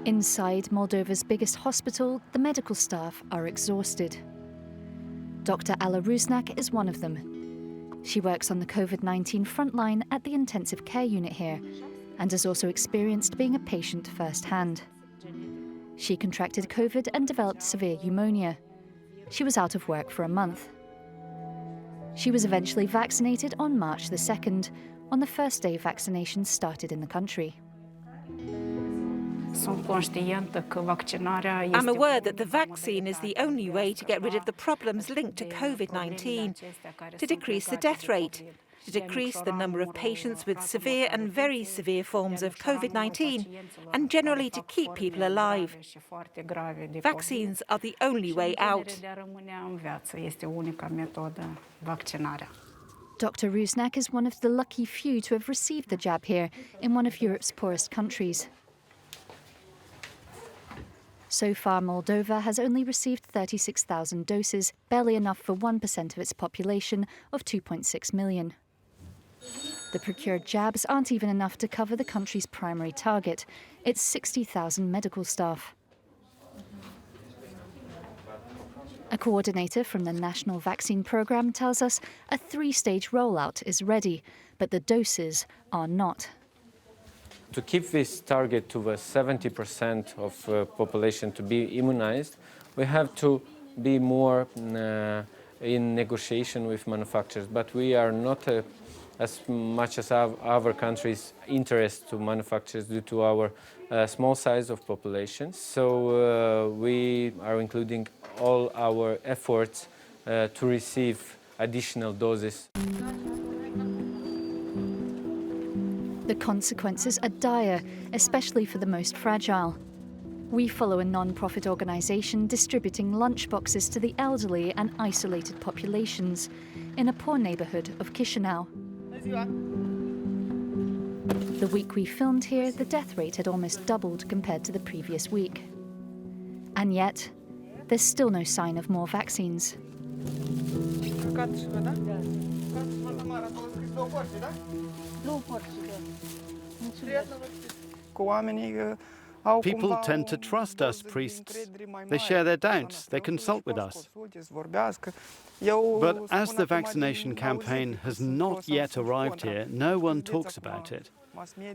Inside Moldova's biggest hospital, the medical staff are exhausted. Dr. Alla Rusnak is one of them. She works on the COVID-19 frontline at the intensive care unit here and has also experienced being a patient firsthand. She contracted COVID and developed severe pneumonia. She was out of work for a month. She was eventually vaccinated on March the 2nd, on the first day vaccinations started in the country. I'm aware that the vaccine is the only way to get rid of the problems linked to COVID-19, to decrease the death rate, to decrease the number of patients with severe and very severe forms of COVID-19, and generally to keep people alive. Vaccines are the only way out. Dr. Rusnak is one of the lucky few to have received the jab here in one of Europe's poorest countries. So far, Moldova has only received 36,000 doses, barely enough for 1% of its population of 2.6 million. The procured jabs aren't even enough to cover the country's primary target, its 60,000 medical staff. A coordinator from the National Vaccine Programme tells us a 3-stage rollout is ready, but the doses are not. To keep this target to the 70% of population to be immunized, we have to be more in negotiation with manufacturers, but we are not as much as other countries' interest to manufacturers due to our small size of population. So we are including all our efforts to receive additional doses. The consequences are dire, especially for the most fragile. We follow a non-profit organisation distributing lunchboxes to the elderly and isolated populations in a poor neighbourhood of Chisinau. The week we filmed here, the death rate had almost doubled compared to the previous week. And yet, there's still no sign of more vaccines. People tend to trust us priests. They share their doubts, they consult with us. But as the vaccination campaign has not yet arrived here, no one talks about it.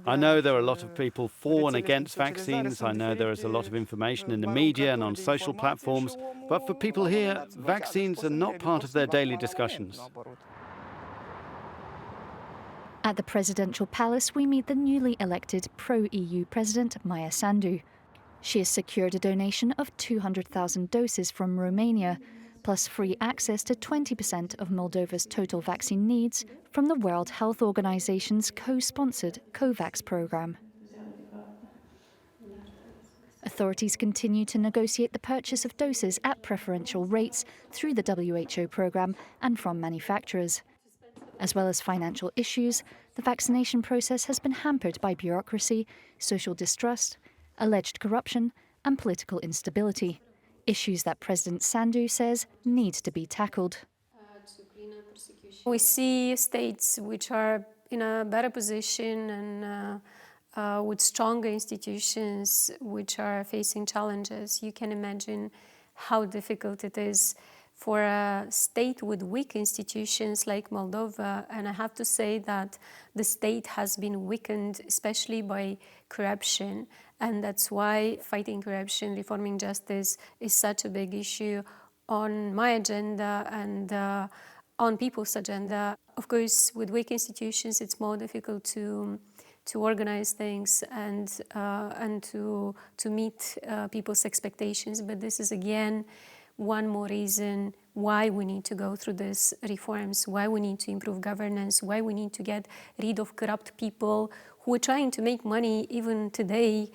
I know there are a lot of people for and against vaccines. I know there is a lot of information in the media and on social platforms. But for people here, vaccines are not part of their daily discussions. At the presidential palace, we meet the newly elected pro-EU president, Maia Sandu. She has secured a donation of 200,000 doses from Romania, plus free access to 20% of Moldova's total vaccine needs from the World Health Organization's co-sponsored COVAX program. Authorities continue to negotiate the purchase of doses at preferential rates through the WHO program and from manufacturers. As well as financial issues, the vaccination process has been hampered by bureaucracy, social distrust, alleged corruption, and political instability. Issues that President Sandu says need to be tackled. We see states which are in a better position and with stronger institutions which are facing challenges. You can imagine how difficult it is for a state with weak institutions like Moldova, and I have to say that the state has been weakened, especially by corruption, and that's why fighting corruption, reforming justice is such a big issue on my agenda and on people's agenda. Of course, with weak institutions, it's more difficult to organize things and to meet people's expectations, but this is again one more reason why we need to go through these reforms, why we need to improve governance, why we need to get rid of corrupt people who are trying to make money even today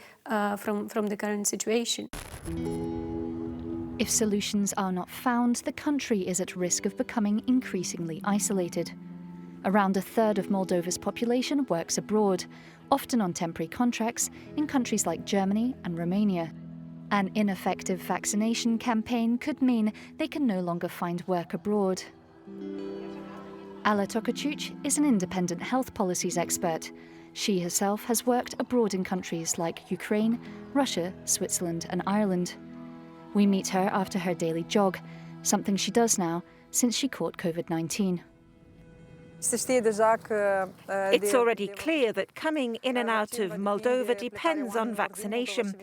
from the current situation. If solutions are not found, the country is at risk of becoming increasingly isolated. Around a third of Moldova's population works abroad, often on temporary contracts in countries like Germany and Romania. An ineffective vaccination campaign could mean they can no longer find work abroad. Ala Tokacic is an independent health policies expert. She herself has worked abroad in countries like Ukraine, Russia, Switzerland and Ireland. We meet her after her daily jog, something she does now since she caught COVID-19. It's already clear that coming in and out of Moldova depends on vaccination.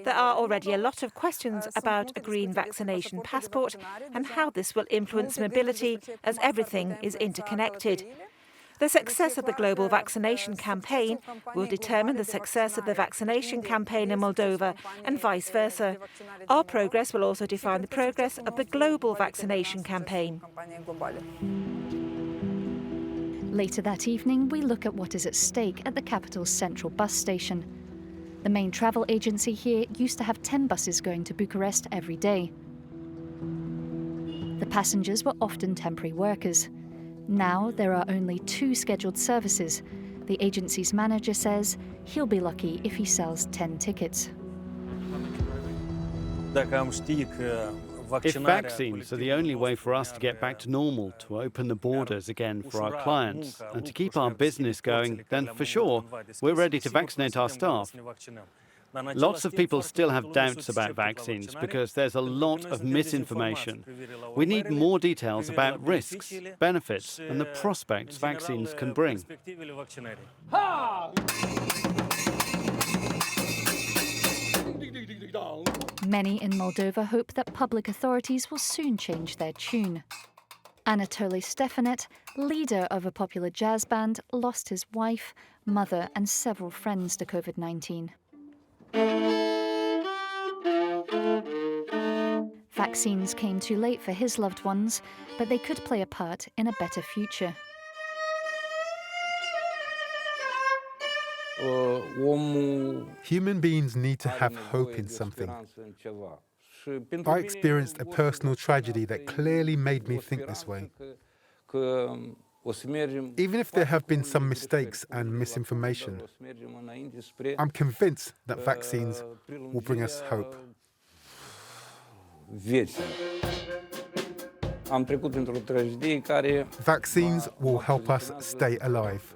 There are already a lot of questions about a green vaccination passport and how this will influence mobility, as everything is interconnected. The success of the global vaccination campaign will determine the success of the vaccination campaign in Moldova and vice versa. Our progress will also define the progress of the global vaccination campaign. Later that evening, we look at what is at stake at the capital's central bus station. The main travel agency here used to have 10 buses going to Bucharest every day. The passengers were often temporary workers. Now there are only 2 scheduled services. The agency's manager says he'll be lucky if he sells 10 tickets. If vaccines are the only way for us to get back to normal, to open the borders again for our clients, and to keep our business going, then for sure, we're ready to vaccinate our staff. Lots of people still have doubts about vaccines because there's a lot of misinformation. We need more details about risks, benefits, and the prospects vaccines can bring. Many in Moldova hope that public authorities will soon change their tune. Anatoly Stefanet, leader of a popular jazz band, lost his wife, mother and several friends to COVID-19. Vaccines came too late for his loved ones, but they could play a part in a better future. Human beings need to have hope in something. I experienced a personal tragedy that clearly made me think this way. Even if there have been some mistakes and misinformation, I'm convinced that vaccines will bring us hope. Vaccines will help us stay alive.